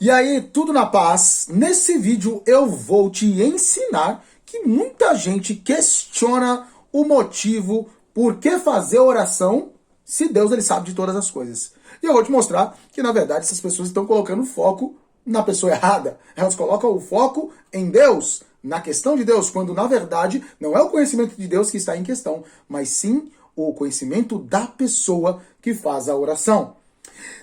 E aí, tudo na paz? Nesse vídeo eu vou te ensinar que muita gente questiona o motivo por que fazer oração se Deus ele sabe de todas as coisas. E eu vou te mostrar que, na verdade, essas pessoas estão colocando o foco na pessoa errada. Elas colocam o foco em Deus, na questão de Deus, quando, na verdade, não é o conhecimento de Deus que está em questão, mas sim o conhecimento da pessoa que faz a oração.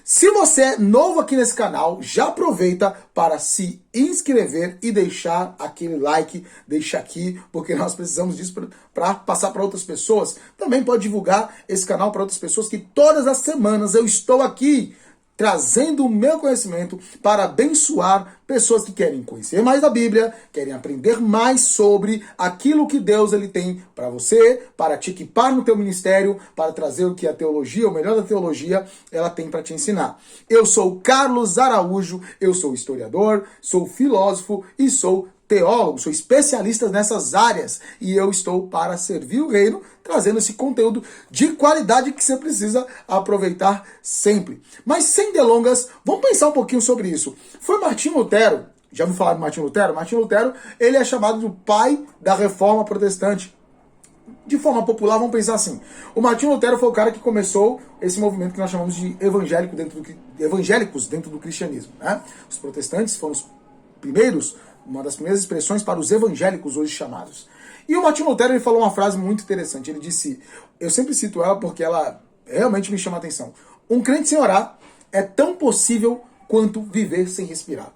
Se você é novo aqui nesse canal, já aproveita para se inscrever e deixar aquele like, deixa aqui, porque nós precisamos disso para passar para outras pessoas. Também pode divulgar esse canal para outras pessoas, que todas as semanas eu estou aqui trazendo o meu conhecimento para abençoar pessoas que querem conhecer mais da Bíblia, querem aprender mais sobre aquilo que Deus ele tem para você, para te equipar no teu ministério, para trazer o que a teologia, o melhor da teologia, ela tem para te ensinar. Eu sou Carlos Araújo, eu sou historiador, sou filósofo e sou teólogo, sou especialista nessas áreas e eu estou para servir o reino, trazendo esse conteúdo de qualidade que você precisa aproveitar sempre. Mas sem delongas, vamos pensar um pouquinho sobre isso. Foi Martinho Lutero, já ouviu falar de Martinho Lutero? Martinho Lutero, ele é chamado de pai da Reforma Protestante. De forma popular, vamos pensar assim. O Martinho Lutero foi o cara que começou esse movimento que nós chamamos de evangélicos dentro do cristianismo, né? Os protestantes foram os primeiros, uma das primeiras expressões para os evangélicos hoje chamados. E o Martinho Lutero ele falou uma frase muito interessante. Ele disse, eu sempre cito ela porque ela realmente me chama a atenção. Um crente sem orar é tão possível quanto viver sem respirar.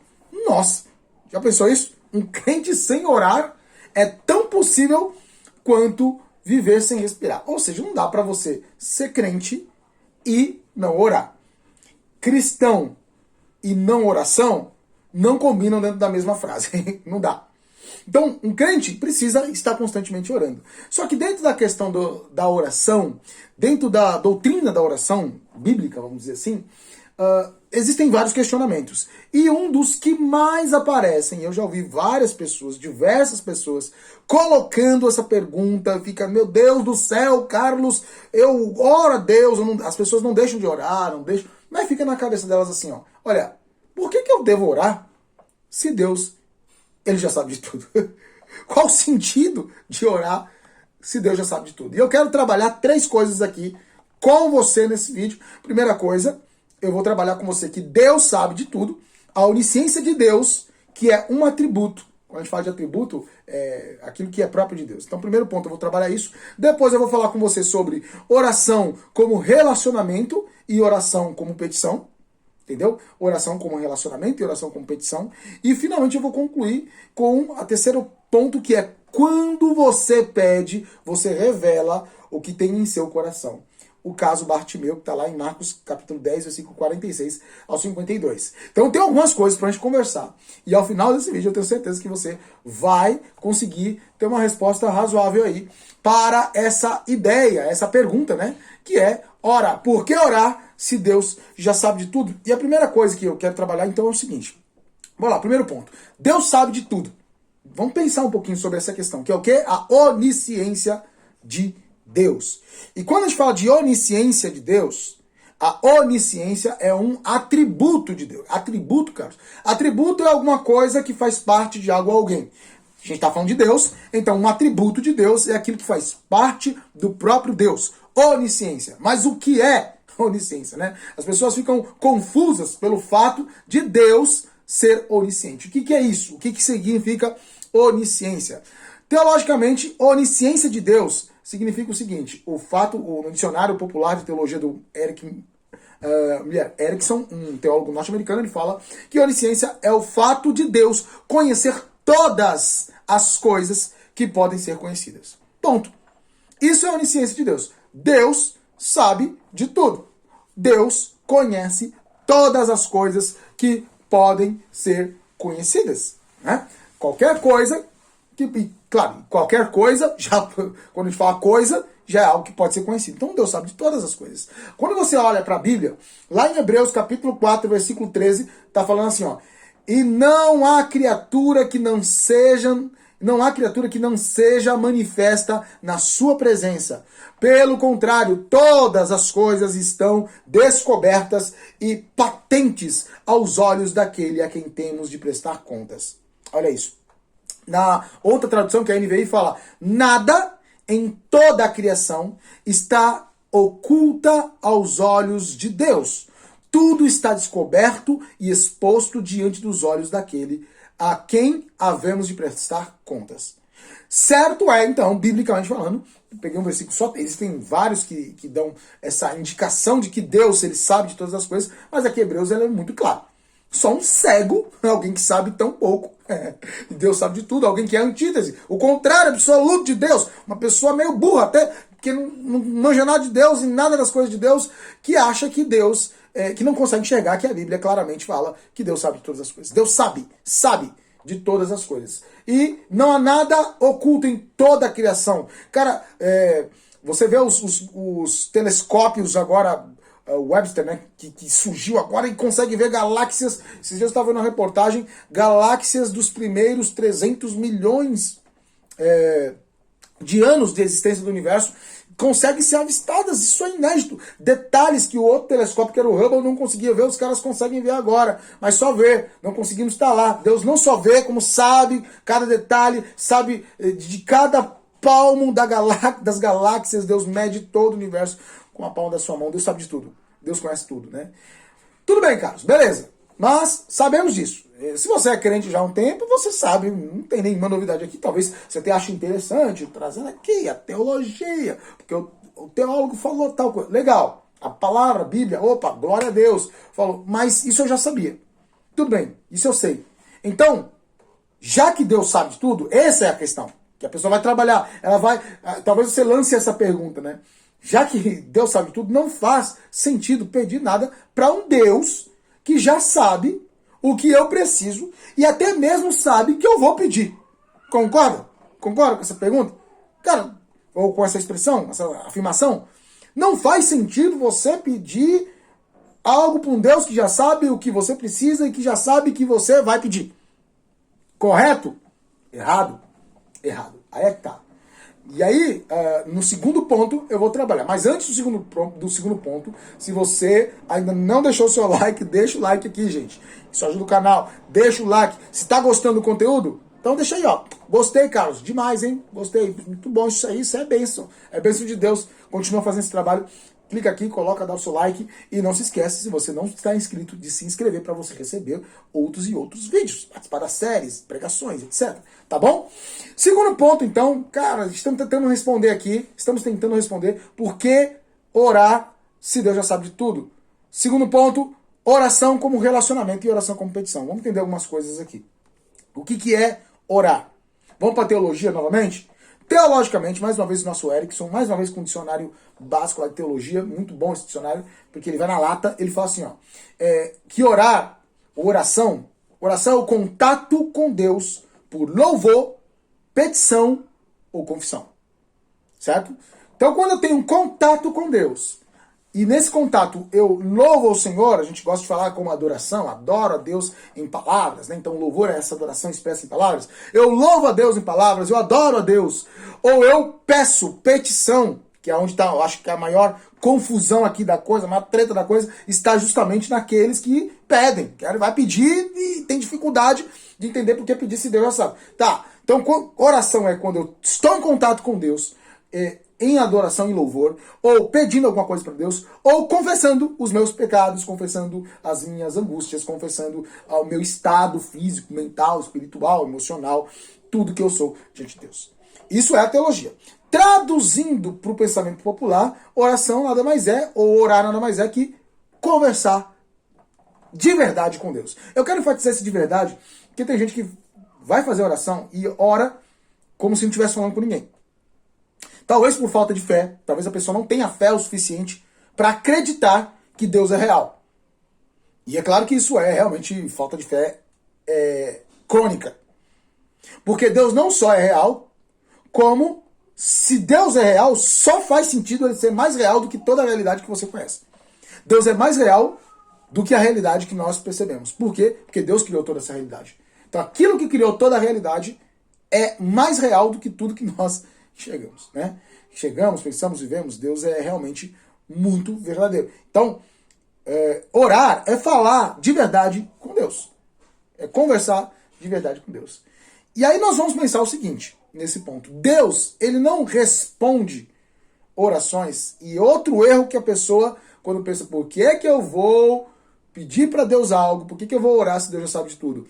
Nossa, já pensou isso? Um crente sem orar é tão possível quanto viver sem respirar. Ou seja, não dá para você ser crente e não orar. Cristão e não oração não combinam dentro da mesma frase. Não dá. Então, um crente precisa estar constantemente orando. Só que dentro da questão da oração, dentro da doutrina da oração bíblica, vamos dizer assim, existem vários questionamentos. E um dos que mais aparecem, eu já ouvi várias pessoas, diversas pessoas, colocando essa pergunta, fica, meu Deus do céu, Carlos, eu oro a Deus, as pessoas não deixam de orar, não deixam, mas fica na cabeça delas assim, ó, olha, por que eu devo orar se Deus, ele já sabe de tudo? Qual o sentido de orar se Deus já sabe de tudo? E eu quero trabalhar 3 coisas aqui com você nesse vídeo. Primeira coisa, eu vou trabalhar com você que Deus sabe de tudo, a onisciência de Deus, que é um atributo. Quando a gente fala de atributo, é aquilo que é próprio de Deus. Então, primeiro ponto, eu vou trabalhar isso. Depois eu vou falar com você sobre oração como relacionamento e oração como petição. Entendeu? Oração como relacionamento e oração como petição. E finalmente eu vou concluir com a terceiro ponto, que é quando você pede, você revela o que tem em seu coração. O caso Bartimeu, que está lá em Marcos capítulo 10, versículo 46 ao 52. Então tem algumas coisas para a gente conversar. E ao final desse vídeo eu tenho certeza que você vai conseguir ter uma resposta razoável aí para essa ideia, essa pergunta, né? Que é, ora, por que orar se Deus já sabe de tudo? E a primeira coisa que eu quero trabalhar então é o seguinte. Vamos lá, primeiro ponto. Deus sabe de tudo. Vamos pensar um pouquinho sobre essa questão, que é o quê? A onisciência de Deus. E quando a gente fala de onisciência de Deus, a onisciência é um atributo de Deus. Atributo, Carlos. Atributo é alguma coisa que faz parte de algo ou alguém. A gente está falando de Deus, então um atributo de Deus é aquilo que faz parte do próprio Deus. Onisciência. Mas o que é onisciência, né? As pessoas ficam confusas pelo fato de Deus ser onisciente. O que é isso? O que significa onisciência? Teologicamente, onisciência de Deus significa o seguinte, no dicionário popular de teologia do Erickson, um teólogo norte-americano, ele fala que onisciência é o fato de Deus conhecer todas as coisas que podem ser conhecidas. Ponto. Isso é onisciência de Deus. Deus sabe de tudo. Deus conhece todas as coisas que podem ser conhecidas, né? Qualquer coisa claro, qualquer coisa, já, quando a gente fala coisa, já é algo que pode ser conhecido. Então Deus sabe de todas as coisas. Quando você olha para a Bíblia, lá em Hebreus capítulo 4, versículo 13, está falando assim, ó, e não há criatura que não seja Não há criatura que não seja manifesta na sua presença. Pelo contrário, todas as coisas estão descobertas e patentes aos olhos daquele a quem temos de prestar contas. Olha isso. Na outra tradução, que é a NVI, fala: nada em toda a criação está oculta aos olhos de Deus. Tudo está descoberto e exposto diante dos olhos daquele a quem havemos de prestar contas. Certo é, então, biblicamente falando, peguei um versículo só, existem vários que dão essa indicação de que Deus, ele sabe de todas as coisas, mas aqui em Hebreus ele é muito claro. Só um cego, alguém que sabe tão pouco. Deus sabe de tudo, alguém que é antítese. O contrário absoluto de Deus. Uma pessoa meio burra, até que não manja nada de Deus e nada das coisas de Deus, que acha que Deus, que não consegue enxergar que a Bíblia claramente fala que Deus sabe de todas as coisas. Deus sabe de todas as coisas. E não há nada oculto em toda a criação. Cara, você vê os telescópios agora, o Webster, né, que surgiu agora e consegue ver galáxias. Esses dias eu estava vendo uma reportagem, galáxias dos primeiros 300 milhões de anos de existência do universo, conseguem ser avistadas. Isso é inédito. Detalhes que o outro telescópio, que era o Hubble, não conseguia ver, os caras conseguem ver agora, mas só ver, não conseguimos estar lá. Deus não só vê, como sabe cada detalhe, sabe de cada palmo das galáxias. Deus mede todo o universo com a palma da sua mão. Deus sabe de tudo. Deus conhece tudo, né? Tudo bem, Carlos, beleza. Mas sabemos disso. Se você é crente já há um tempo, você sabe, não tem nenhuma novidade aqui. Talvez você até ache interessante, trazendo aqui a teologia, porque o teólogo falou tal coisa. Legal, a palavra, a Bíblia, opa, glória a Deus, falou, mas isso eu já sabia. Tudo bem, isso eu sei. Então, já que Deus sabe de tudo, essa é a questão. Que a pessoa vai trabalhar, ela vai, talvez você lance essa pergunta, né? Já que Deus sabe de tudo, não faz sentido pedir nada para um Deus que já sabe o que eu preciso e até mesmo sabe que eu vou pedir. Concorda? Concorda com essa pergunta? Cara, ou com essa expressão, essa afirmação? Não faz sentido você pedir algo para um Deus que já sabe o que você precisa e que já sabe que você vai pedir. Correto? Errado? Errado. Aí é que tá. E aí, no segundo ponto, eu vou trabalhar. Mas antes do segundo ponto, se você ainda não deixou o seu like, deixa o like aqui, gente. Isso ajuda o canal. Deixa o like. Se tá gostando do conteúdo, então deixa aí, ó. Gostei, Carlos. Demais, hein? Gostei. Muito bom isso aí. Isso é bênção. É bênção de Deus. Continua fazendo esse trabalho. Clica aqui, coloca, dá o seu like. E não se esquece, se você não está inscrito, de se inscrever para você receber outros e outros vídeos. Participar das séries, pregações, etc. Tá bom? Segundo ponto, então, cara, estamos tentando responder por que orar se Deus já sabe de tudo. Segundo ponto, oração como relacionamento e oração como petição. Vamos entender algumas coisas aqui. O que é orar? Vamos para a teologia novamente? Teologicamente, mais uma vez o nosso Erickson, mais uma vez com um dicionário básico lá de teologia, muito bom esse dicionário, porque ele vai na lata, ele fala assim, ó, que oração é o contato com Deus por louvor, petição ou confissão. Certo? Então, quando eu tenho um contato com Deus, e nesse contato eu louvo ao Senhor, a gente gosta de falar como adoração, adoro a Deus em palavras, né? Então louvor é essa adoração expressa em palavras. Eu louvo a Deus em palavras, eu adoro a Deus. Ou eu peço, petição, que é onde está, eu acho que a maior confusão aqui da coisa, a maior treta da coisa, está justamente naqueles que pedem. Que vai pedir e tem dificuldade de entender por que pedir se Deus já sabe. Tá, então oração é quando eu estou em contato com Deus, em adoração e louvor, ou pedindo alguma coisa para Deus, ou confessando os meus pecados, confessando as minhas angústias, confessando o meu estado físico, mental, espiritual, emocional, tudo que eu sou diante de Deus. Isso é a teologia. Traduzindo para o pensamento popular, oração nada mais é, ou orar nada mais é que conversar de verdade com Deus. Eu quero enfatizar esse de verdade, porque tem gente que vai fazer oração e ora como se não estivesse falando com ninguém. Talvez por falta de fé, talvez a pessoa não tenha fé o suficiente para acreditar que Deus é real. E é claro que isso é realmente falta de fé crônica. Porque Deus não só é real, como se Deus é real, só faz sentido ele ser mais real do que toda a realidade que você conhece. Deus é mais real do que a realidade que nós percebemos. Por quê? Porque Deus criou toda essa realidade. Então aquilo que criou toda a realidade é mais real do que tudo que nós chegamos, né? Chegamos, pensamos, vivemos, Deus é realmente muito verdadeiro. Então, orar é falar de verdade com Deus. É conversar de verdade com Deus. E aí nós vamos pensar o seguinte, nesse ponto. Deus, ele não responde orações. E outro erro que a pessoa, quando pensa, por que é que eu vou pedir para Deus algo? Por que que eu vou orar se Deus já sabe de tudo?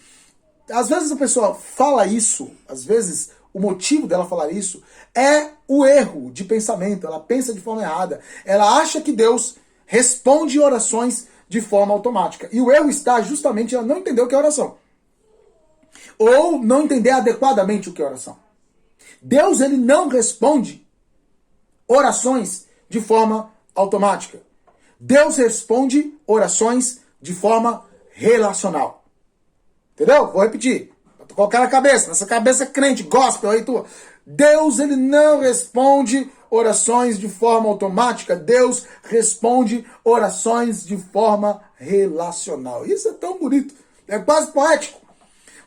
Às vezes a pessoa fala isso, às vezes o motivo dela falar isso é o erro de pensamento. Ela pensa de forma errada. Ela acha que Deus responde orações de forma automática. E o erro está justamente em ela não entender o que é oração. Ou não entender adequadamente o que é oração. Deus, ele não responde orações de forma automática. Deus responde orações de forma relacional. Entendeu? Vou repetir. Vou colocar na cabeça. Nessa cabeça crente, gospel aí tua. Deus, ele não responde orações de forma automática. Deus responde orações de forma relacional. Isso é tão bonito. É quase poético.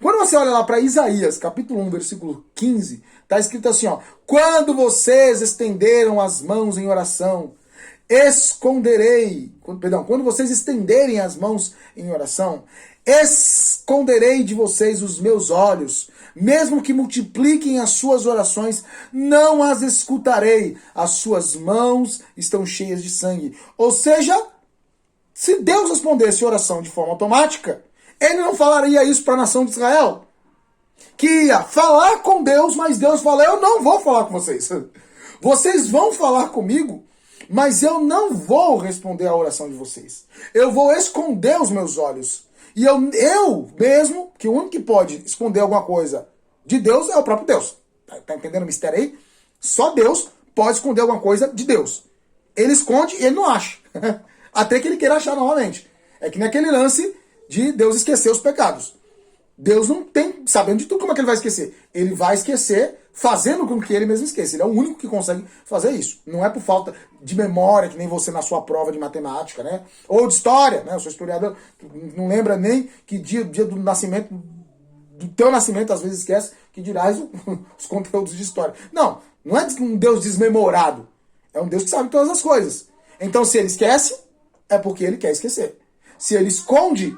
Quando você olha lá para Isaías, capítulo 1, versículo 15, está escrito assim, ó. Quando vocês estenderam as mãos em oração, quando vocês estenderem as mãos em oração, esconderei de vocês os meus olhos, mesmo que multipliquem as suas orações, não as escutarei, as suas mãos estão cheias de sangue. Ou seja, se Deus respondesse oração de forma automática, ele não falaria isso para a nação de Israel, que ia falar com Deus, mas Deus fala, eu não vou falar com vocês. Vocês vão falar comigo, mas eu não vou responder a oração de vocês. Eu vou esconder os meus olhos. E eu mesmo, que o único que pode esconder alguma coisa de Deus é o próprio Deus. Tá entendendo o mistério aí? Só Deus pode esconder alguma coisa de Deus. Ele esconde e ele não acha. Até que ele queira achar novamente. É que naquele lance de Deus esquecer os pecados. Deus não tem, sabendo de tudo, como é que ele vai esquecer? Ele vai esquecer fazendo com que ele mesmo esqueça. Ele é o único que consegue fazer isso. Não é por falta de memória, que nem você na sua prova de matemática, né? Ou de história, né? Eu sou historiador, não lembra nem que dia do nascimento, do teu nascimento, às vezes esquece, que dirás os conteúdos de história. Não é um Deus desmemorado. É um Deus que sabe todas as coisas. Então, se ele esquece, é porque ele quer esquecer. Se ele esconde,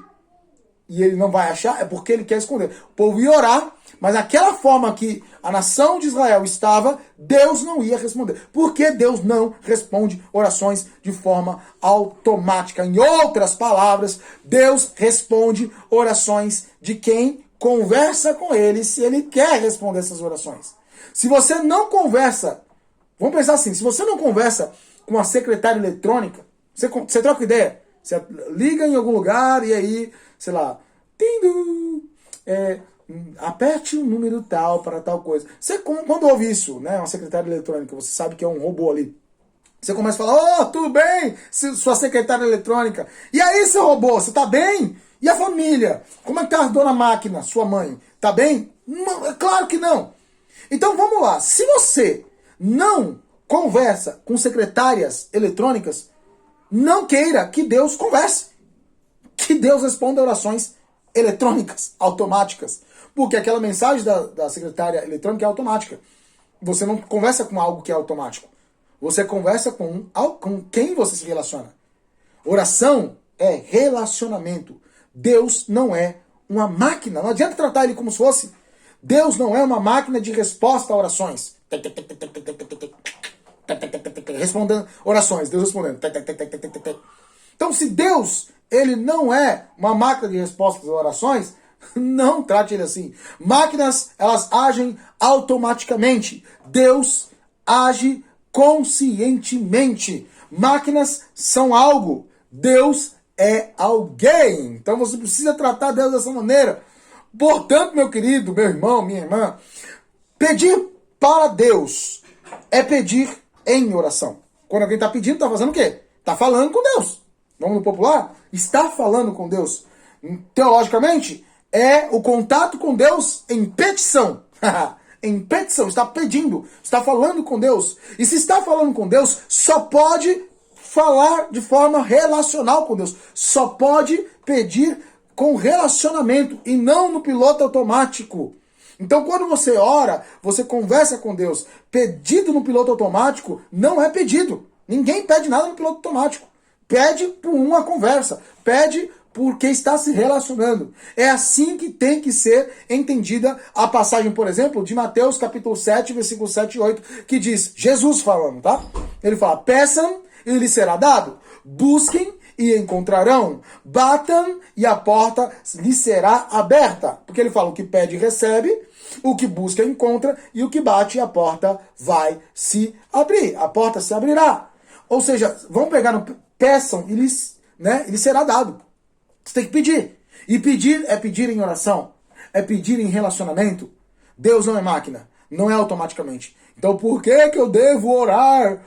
e ele não vai achar, é porque ele quer esconder. O povo ia orar, mas naquela forma que a nação de Israel estava, Deus não ia responder. Porque Deus não responde orações de forma automática. Em outras palavras, Deus responde orações de quem conversa com ele, se ele quer responder essas orações. Se você não conversa, vamos pensar assim, se você não conversa com a secretária eletrônica, você troca ideia, você liga em algum lugar e aí, sei lá, aperte o número tal para tal coisa. Você, quando ouve isso, né, uma secretária eletrônica, você sabe que é um robô ali. Você começa a falar, tudo bem, sua secretária eletrônica. E aí, seu robô, você tá bem? E a família? Como é que tá a dona máquina, sua mãe? Tá bem? Não, claro que não. Então vamos lá, se você não conversa com secretárias eletrônicas, não queira que Deus converse. Que Deus responda orações eletrônicas, automáticas. Porque aquela mensagem da secretária eletrônica é automática. Você não conversa com algo que é automático. Você conversa com quem você se relaciona. Oração é relacionamento. Deus não é uma máquina. Não adianta tratar ele como se fosse. Deus não é uma máquina de resposta a orações. Respondendo orações. Deus respondendo. Então, se Deus, ele não é uma máquina de respostas a orações, não trate ele assim. Máquinas, elas agem automaticamente. Deus age conscientemente. Máquinas são algo. Deus é alguém. Então você precisa tratar Deus dessa maneira. Portanto, meu querido, meu irmão, minha irmã, pedir para Deus é pedir em oração. Quando alguém está pedindo, está fazendo o quê? Está falando com Deus. Vamos no popular? Está falando com Deus. Teologicamente, é o contato com Deus em petição. Em petição, está pedindo, está falando com Deus. E se está falando com Deus, só pode falar de forma relacional com Deus. Só pode pedir com relacionamento e não no piloto automático. Então, quando você ora, você conversa com Deus, pedido no piloto automático não é pedido. Ninguém pede nada no piloto automático. Pede por uma conversa. Pede porque está se relacionando. É assim que tem que ser entendida a passagem, por exemplo, de Mateus capítulo 7, versículo 7 e 8, que diz, Jesus falando, tá? Ele fala, peçam e lhes será dado. Busquem e encontrarão. Batam e a porta lhes será aberta. Porque ele fala, o que pede recebe, o que busca encontra, e o que bate a porta vai se abrir. A porta se abrirá. Ou seja, vamos pegar no peçam e lhes será dado. Você tem que pedir. E pedir é pedir em oração. É pedir em relacionamento. Deus não é máquina. Não é automaticamente. Então por que eu devo orar?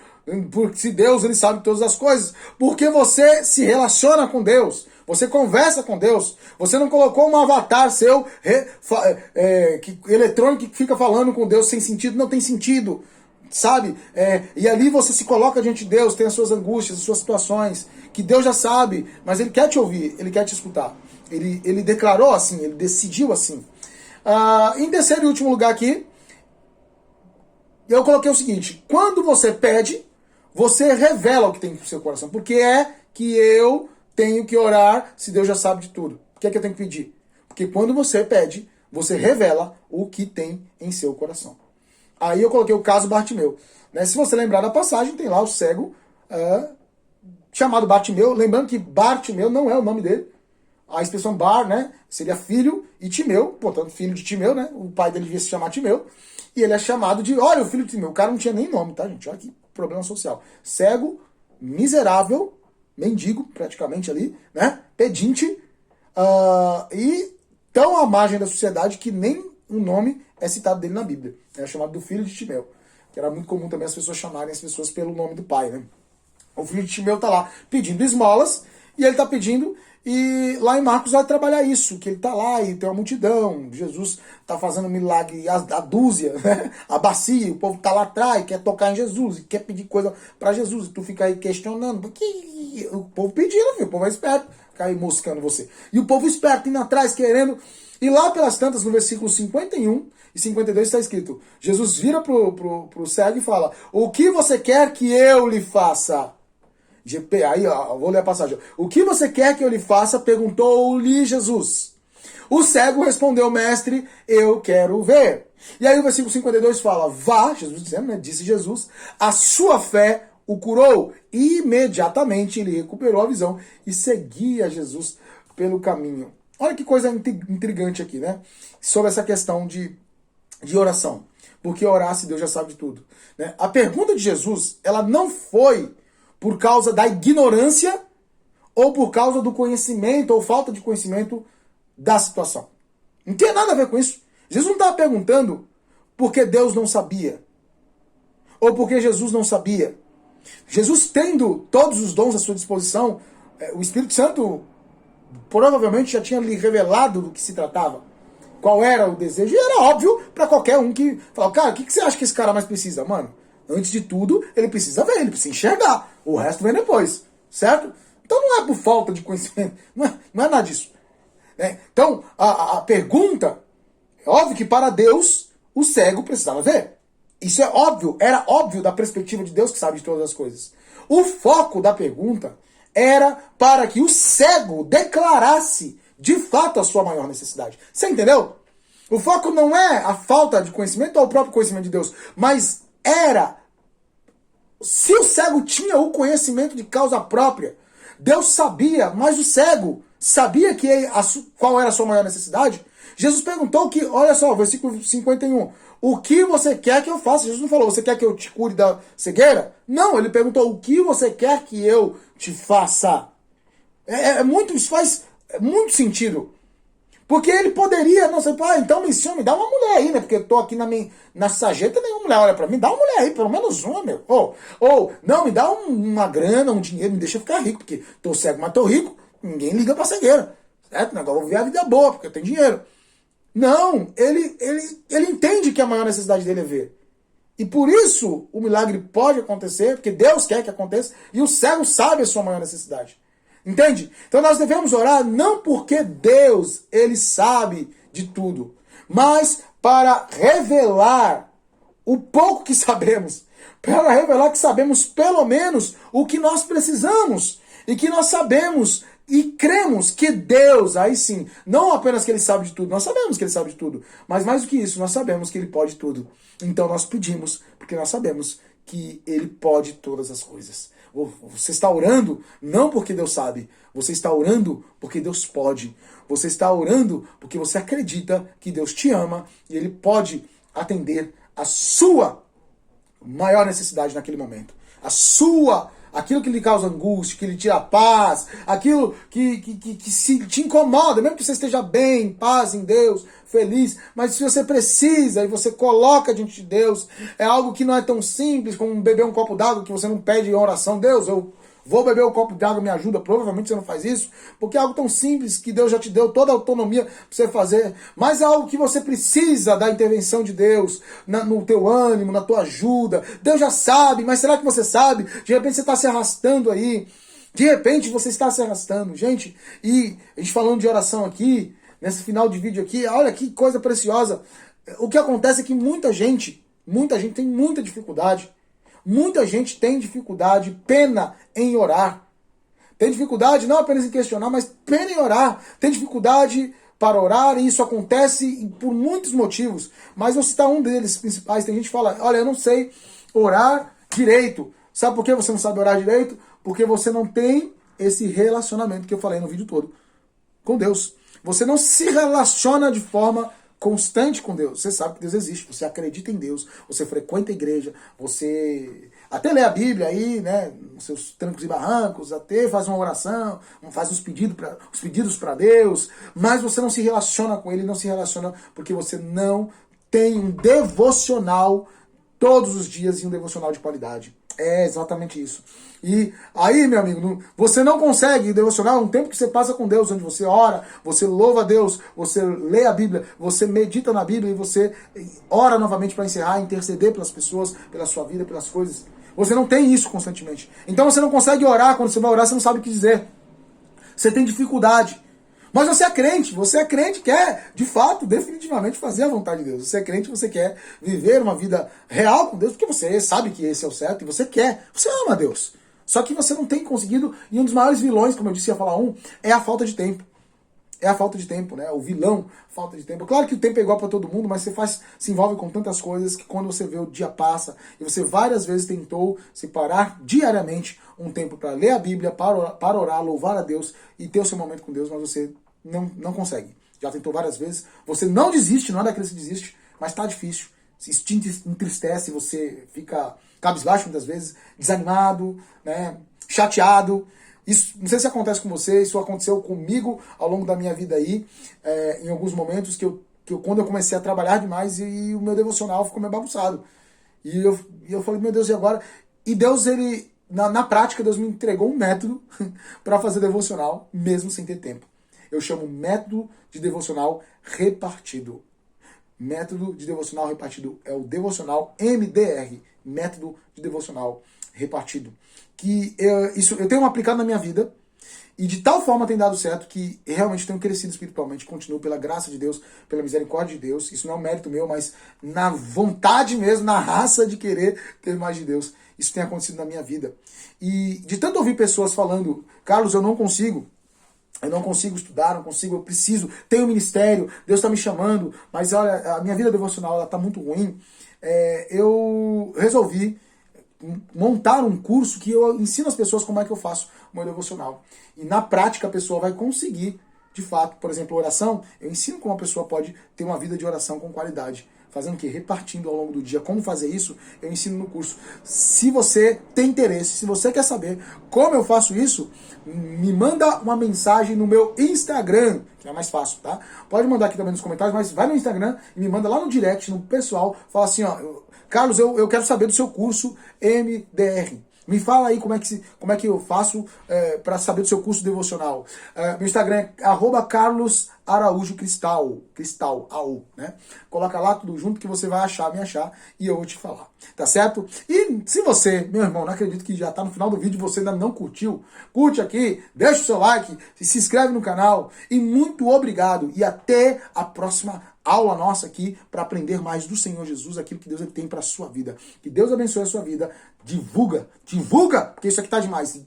Porque se Deus ele sabe todas as coisas. Porque você se relaciona com Deus. Você conversa com Deus. Você não colocou um avatar seu eletrônico que fica falando com Deus sem sentido. Não tem sentido. Sabe? E ali você se coloca diante de Deus, tem as suas angústias, as suas situações, que Deus já sabe, mas Ele quer te ouvir, Ele quer te escutar. Ele declarou assim, Ele decidiu assim. Em terceiro e último lugar aqui, eu coloquei o seguinte, quando você pede, você revela o que tem no seu coração, porque é que eu tenho que orar se Deus já sabe de tudo. Por que é que eu tenho que pedir? Porque quando você pede, você revela o que tem em seu coração. Aí eu coloquei o caso Bartimeu. Né? Se você lembrar da passagem, tem lá o cego chamado Bartimeu. Lembrando que Bartimeu não é o nome dele. A expressão Bar, né, seria filho, e Timeu, portanto, filho de Timeu, né? O pai dele devia se chamar Timeu. E ele é chamado de, olha, o filho de Timeu. O cara não tinha nem nome, tá, gente? Olha que problema social. Cego, miserável, mendigo, praticamente ali, né? Pedinte, e tão à margem da sociedade que nem um nome é citado dele na Bíblia. É chamado do filho de Timeu. Que era muito comum também as pessoas chamarem as pessoas pelo nome do pai, né? O filho de Timeu está lá pedindo esmolas, e ele está pedindo, e lá em Marcos vai trabalhar isso, que ele está lá e tem uma multidão, Jesus está fazendo um milagre, a dúzia, né? A bacia, o povo está lá atrás, quer tocar em Jesus, e quer pedir coisa para Jesus, e tu fica aí questionando, porque o povo pedindo, filho, o povo é esperto, fica aí moscando você. E o povo esperto indo atrás, querendo, e lá pelas tantas, no versículo 51 e 52 está escrito, Jesus vira pro cego e fala, o que você quer que eu lhe faça? Aí, ó, vou ler a passagem. O que você quer que eu lhe faça? Perguntou-lhe Jesus. O cego respondeu, mestre, eu quero ver. E aí o versículo 52 fala, vá, Jesus dizendo, né, disse Jesus, a sua fé o curou. E imediatamente ele recuperou a visão e seguia Jesus pelo caminho. Olha que coisa intrigante aqui, né? Sobre essa questão de oração. Porque orar se Deus já sabe de tudo. Né? A pergunta de Jesus, ela não foi por causa da ignorância ou por causa do conhecimento ou falta de conhecimento da situação. Não tem nada a ver com isso. Jesus não estava perguntando porque Deus não sabia ou porque Jesus não sabia. Jesus tendo todos os dons à sua disposição, o Espírito Santo provavelmente já tinha lhe revelado do que se tratava. Qual era o desejo? E era óbvio para qualquer um que falava, cara, o que você acha que esse cara mais precisa? Mano, antes de tudo, ele precisa ver, ele precisa enxergar. O resto vem depois, certo? Então não é por falta de conhecimento, não é nada disso. Então, a pergunta, é óbvio que para Deus, o cego precisava ver. Isso é óbvio, era óbvio da perspectiva de Deus que sabe de todas as coisas. O foco da pergunta era para que o cego declarasse de fato a sua maior necessidade. Você entendeu? O foco não é a falta de conhecimento ou o próprio conhecimento de Deus, mas era se o cego tinha o conhecimento de causa própria. Deus sabia, mas o cego sabia qual era a sua maior necessidade. Jesus perguntou que, olha só, versículo 51, o que você quer que eu faça? Jesus não falou, você quer que eu te cure da cegueira? Não, ele perguntou, o que você quer que eu te faça? Isso faz muito sentido. Porque ele poderia, não sei, então me dá uma mulher aí, né? Porque eu tô aqui na sarjeta, nenhuma mulher olha pra mim, dá uma mulher aí, pelo menos uma, meu. Ou não, me dá uma grana, um dinheiro, me deixa ficar rico, porque tô cego, mas tô rico, ninguém liga pra cegueira, certo? Agora eu vou ver a vida boa, porque eu tenho dinheiro. Não, ele entende que a maior necessidade dele é ver. E por isso o milagre pode acontecer, porque Deus quer que aconteça, e o cego sabe a sua maior necessidade. Entende? Então nós devemos orar não porque Deus, ele sabe de tudo, mas para revelar o pouco que sabemos, para revelar que sabemos pelo menos o que nós precisamos e que nós sabemos e cremos que Deus, aí sim, não apenas que Ele sabe de tudo, nós sabemos que Ele sabe de tudo, mas mais do que isso, nós sabemos que Ele pode tudo. Então nós pedimos, porque nós sabemos que Ele pode todas as coisas. Você está orando não porque Deus sabe, você está orando porque Deus pode. Você está orando porque você acredita que Deus te ama e Ele pode atender a sua maior necessidade naquele momento. Aquilo que lhe causa angústia, que lhe tira a paz, aquilo que se te incomoda, mesmo que você esteja bem, em paz em Deus, feliz, mas se você precisa e você coloca diante de Deus, é algo que não é tão simples como beber um copo d'água, que você não pede em oração, Deus, eu vou beber um copo d'água, me ajuda. Provavelmente você não faz isso, porque é algo tão simples que Deus já te deu toda a autonomia para você fazer, mas é algo que você precisa da intervenção de Deus no teu ânimo, na tua ajuda. Deus já sabe, mas será que você sabe? De repente você está se arrastando aí, de repente você está se arrastando, gente, e a gente falando de oração aqui, nesse final de vídeo aqui, olha que coisa preciosa. O que acontece é que muita gente tem muita dificuldade. Muita gente tem dificuldade, pena em orar. Tem dificuldade não apenas em questionar, mas pena em orar. Tem dificuldade para orar e isso acontece por muitos motivos. Mas vou citar um deles principais. Tem gente que fala, olha, eu não sei orar direito. Sabe por que você não sabe orar direito? Porque você não tem esse relacionamento que eu falei no vídeo todo com Deus. Você não se relaciona de forma constante com Deus. Você sabe que Deus existe, você acredita em Deus, você frequenta a igreja, você até lê a Bíblia aí, né, nos seus trancos e barrancos, até faz uma oração, faz os pedidos para Deus, mas você não se relaciona com Ele, não se relaciona porque você não tem um devocional todos os dias e um devocional de qualidade. É exatamente isso. E aí, meu amigo, você não consegue devocionar um tempo que você passa com Deus, onde você ora, você louva a Deus, você lê a Bíblia, você medita na Bíblia e você ora novamente para encerrar, interceder pelas pessoas, pela sua vida, pelas coisas. Você não tem isso constantemente. Então você não consegue orar, quando você vai orar, você não sabe o que dizer. Você tem dificuldade. Mas você é crente, quer, de fato, definitivamente fazer a vontade de Deus. Você é crente, você quer viver uma vida real com Deus, porque você sabe que esse é o certo e você quer. Você ama Deus. Só que você não tem conseguido, e um dos maiores vilões, como eu disse, ia falar é a falta de tempo. É a falta de tempo, né? O vilão, falta de tempo. Claro que o tempo é igual para todo mundo, mas você se envolve com tantas coisas que quando você vê o dia passa, e você várias vezes tentou separar diariamente um tempo para ler a Bíblia, para orar, louvar a Deus e ter o seu momento com Deus, mas você não consegue. Já tentou várias vezes. Você não desiste, não é daquele que desiste, mas tá difícil. Isso te entristece, você fica cabisbaixo muitas vezes, desanimado, né? Chateado. Isso, não sei se acontece com você, isso aconteceu comigo ao longo da minha vida aí, em alguns momentos quando eu comecei a trabalhar demais e o meu devocional ficou meio bagunçado. E eu falei, meu Deus, e agora? E Deus, na prática, Deus me entregou um método para fazer devocional, mesmo sem ter tempo. Eu chamo método de devocional repartido. Método de devocional repartido é o devocional MDR, método de devocional repartido. Que eu tenho aplicado na minha vida e de tal forma tem dado certo que realmente tenho crescido espiritualmente, continuo pela graça de Deus, pela misericórdia de Deus. Isso não é um mérito meu, mas na vontade mesmo, na raça de querer ter mais de Deus. Isso tem acontecido na minha vida. E de tanto ouvir pessoas falando, Carlos, eu não consigo estudar, não consigo, eu preciso, tenho um ministério, Deus está me chamando, mas olha, a minha vida devocional está muito ruim. Eu resolvi montar um curso que eu ensino as pessoas como é que eu faço o meu devocional. E na prática a pessoa vai conseguir, de fato, por exemplo, oração, eu ensino como a pessoa pode ter uma vida de oração com qualidade. Fazendo o quê? Repartindo ao longo do dia como fazer isso, eu ensino no curso. Se você tem interesse, se você quer saber como eu faço isso, me manda uma mensagem no meu Instagram, que é mais fácil, tá? Pode mandar aqui também nos comentários, mas vai no Instagram e me manda lá no direct, no pessoal, fala assim, ó, Carlos, eu quero saber do seu curso MDR. Me fala aí como é que eu faço para saber do seu curso devocional. Meu Instagram é @carlos_. Araújo Cristal, AU, né? Coloca lá tudo junto que você vai me achar e eu vou te falar, tá certo? E se você, meu irmão, não acredito que já tá no final do vídeo e você ainda não curtiu, curte aqui, deixa o seu like, se inscreve no canal e muito obrigado e até a próxima aula nossa aqui para aprender mais do Senhor Jesus, aquilo que Deus tem para sua vida. Que Deus abençoe a sua vida. Divulga, porque isso aqui tá demais.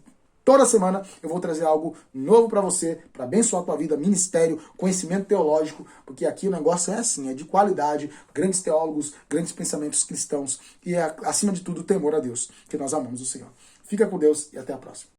Toda semana eu vou trazer algo novo para você, para abençoar a tua vida, ministério, conhecimento teológico, porque aqui o negócio é assim, é de qualidade, grandes teólogos, grandes pensamentos cristãos e, acima de tudo, o temor a Deus, que nós amamos o Senhor. Fica com Deus e até a próxima.